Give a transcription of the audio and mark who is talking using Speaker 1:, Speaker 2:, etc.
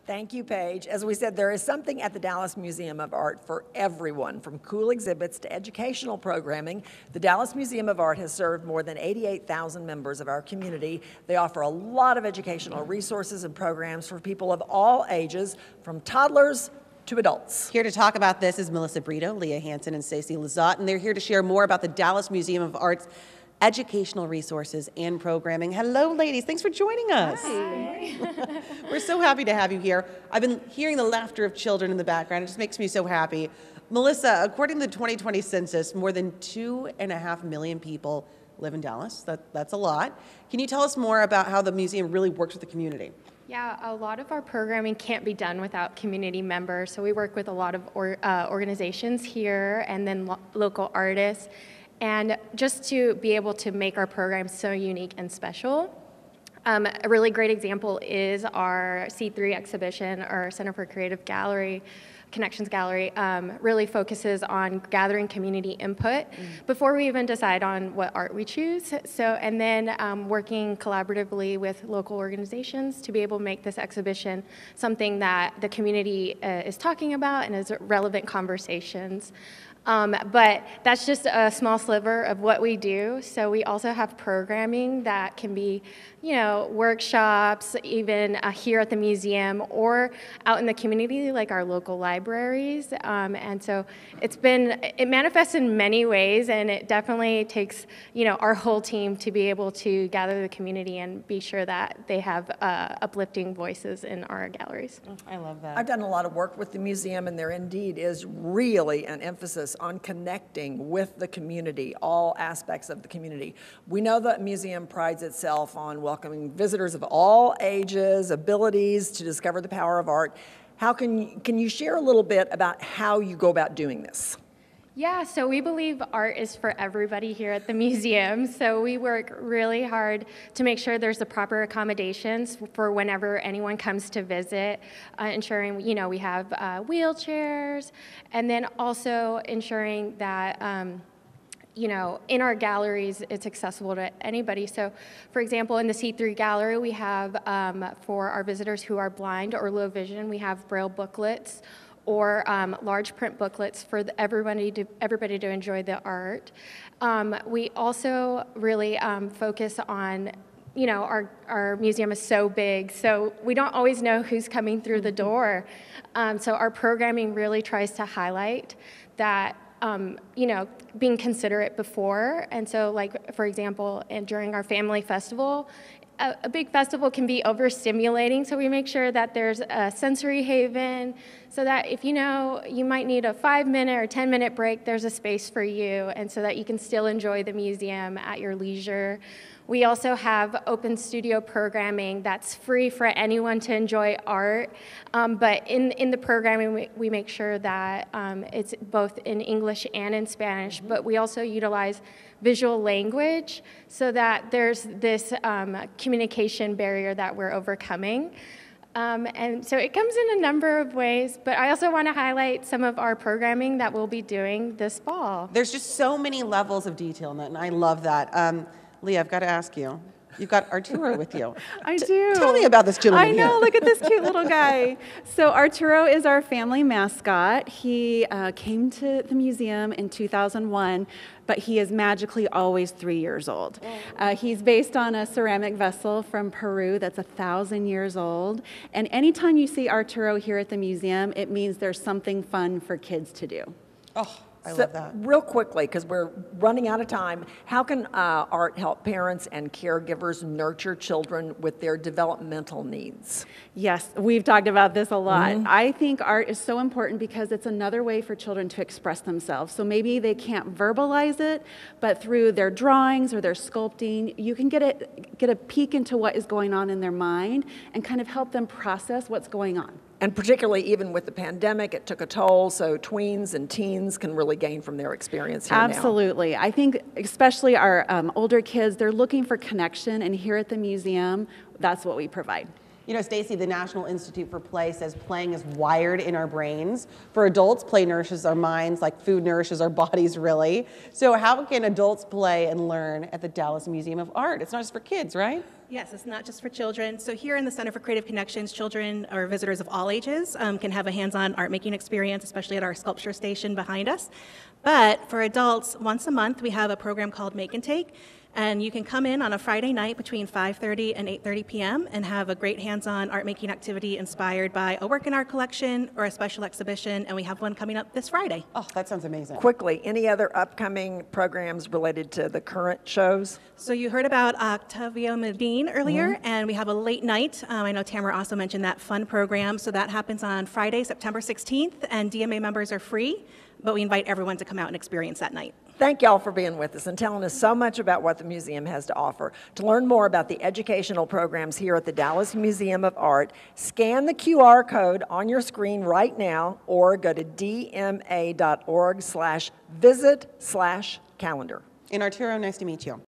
Speaker 1: Thank you, Paige. As we said, there is something at the Dallas Museum of Art for everyone, from cool exhibits to educational programming. The Dallas Museum of Art has served more than 88,000 members of our community. They offer a lot of educational resources and programs for people of all ages, from toddlers to adults.
Speaker 2: Here to talk about this is Melissa Brito, Leah Hansen, and Stacey Lizotte, and they're here to share more about the Dallas Museum of Art's educational resources and programming. Hello, ladies. Thanks for joining us.
Speaker 3: Hi.
Speaker 2: We're so happy to have you here. I've been hearing the laughter of children in the background. It just makes me so happy. Melissa, according to the 2020 census, more than 2.5 million people live in Dallas. That's a lot. Can you tell us more about how the museum really works with the community?
Speaker 3: Yeah, a lot of our programming can't be done without community members. So we work with a lot of organizations here and then local artists. And just to be able to make our programs so unique and special, a really great example is our C3 exhibition, our Center for Creative Gallery, Connections Gallery, really focuses on gathering community input before we even decide on what art we choose. So, and then working collaboratively with local organizations to be able to make this exhibition something that the community is talking about and is relevant conversations. But that's just a small sliver of what we do. So we also have programming that can be, workshops, even here at the museum or out in the community, like our local libraries. And so it manifests in many ways, and it definitely takes, our whole team to be able to gather the community and be sure that they have uplifting voices in our galleries.
Speaker 2: Oh, I love that.
Speaker 1: I've done a lot of work with the museum, and there indeed is really an emphasis on connecting with the community, all aspects of the community. We know the museum prides itself on welcoming visitors of all ages, abilities to discover the power of art. How can you share a little bit about how you go about doing this?
Speaker 3: Yeah, so we believe art is for everybody here at the museum. So we work really hard to make sure there's the proper accommodations for whenever anyone comes to visit, ensuring, we have wheelchairs, and then also ensuring that, in our galleries, it's accessible to anybody. So, for example, in the C3 gallery, we have, for our visitors who are blind or low vision, we have Braille booklets or large print booklets for everybody to enjoy the art. We also really focus on, our museum is so big, so we don't always know who's coming through the door. So our programming really tries to highlight that, being considerate before. And so, like, for example, during our family festival, a big festival can be overstimulating, so we make sure that there's a sensory haven so that if you might need a 5-minute or 10-minute break, there's a space for you, and so that you can still enjoy the museum at your leisure. We also have open studio programming that's free for anyone to enjoy art, but in the programming we make sure that it's both in English and in Spanish, but we also utilize visual language so that there's this communication barrier that we're overcoming. And so it comes in a number of ways, but I also want to highlight some of our programming that we'll be doing this fall.
Speaker 2: There's just so many levels of detail in that, and I love that. Leah, I've got to ask you. You've got Arturo with you.
Speaker 4: I do.
Speaker 2: Tell me about this gentleman
Speaker 4: I know,
Speaker 2: here.
Speaker 4: look at this cute little guy. So Arturo is our family mascot. He came to the museum in 2001, but he is magically always 3 years old. He's based on a ceramic vessel from Peru that's 1,000 years old. And anytime you see Arturo here at the museum, it means there's something fun for kids to do.
Speaker 2: Oh, I love that.
Speaker 1: Real quickly, because we're running out of time, how can art help parents and caregivers nurture children with their developmental needs?
Speaker 4: Yes, we've talked about this a lot. I think art is so important because it's another way for children to express themselves. So maybe they can't verbalize it, but through their drawings or their sculpting, you can get a peek into what is going on in their mind and kind of help them process what's going on.
Speaker 1: And particularly even with the pandemic, it took a toll, so tweens and teens can really gain from their experience here
Speaker 4: Absolutely.
Speaker 1: now.
Speaker 4: I think especially our older kids, they're looking for connection, and here at the museum, that's what we provide.
Speaker 2: You know, Stacy, the National Institute for Play says playing is wired in our brains. For adults, play nourishes our minds like food nourishes our bodies, really. So how can adults play and learn at the Dallas Museum of Art? It's not just for kids, right?
Speaker 5: Yes, it's not just for children. So here in the Center for Creative Connections, children or visitors of all ages can have a hands-on art making experience, especially at our sculpture station behind us. But for adults, once a month, we have a program called Make and Take. And you can come in on a Friday night between 5:30 and 8:30 p.m. and have a great hands-on art-making activity inspired by a work in our collection or a special exhibition, and we have one coming up this Friday.
Speaker 2: Oh, that sounds amazing.
Speaker 1: Quickly, any other upcoming programs related to the current shows?
Speaker 5: So you heard about Octavio Medin earlier, and we have a late night. I know Tamara also mentioned that fun program. So that happens on Friday, September 16th, and DMA members are free, but we invite everyone to come out and experience that night.
Speaker 1: Thank y'all for being with us and telling us so much about what the museum has to offer. To learn more about the educational programs here at the Dallas Museum of Art, scan the QR code on your screen right now or go to dma.org/visit/calendar.
Speaker 2: And Arturo, nice to meet you.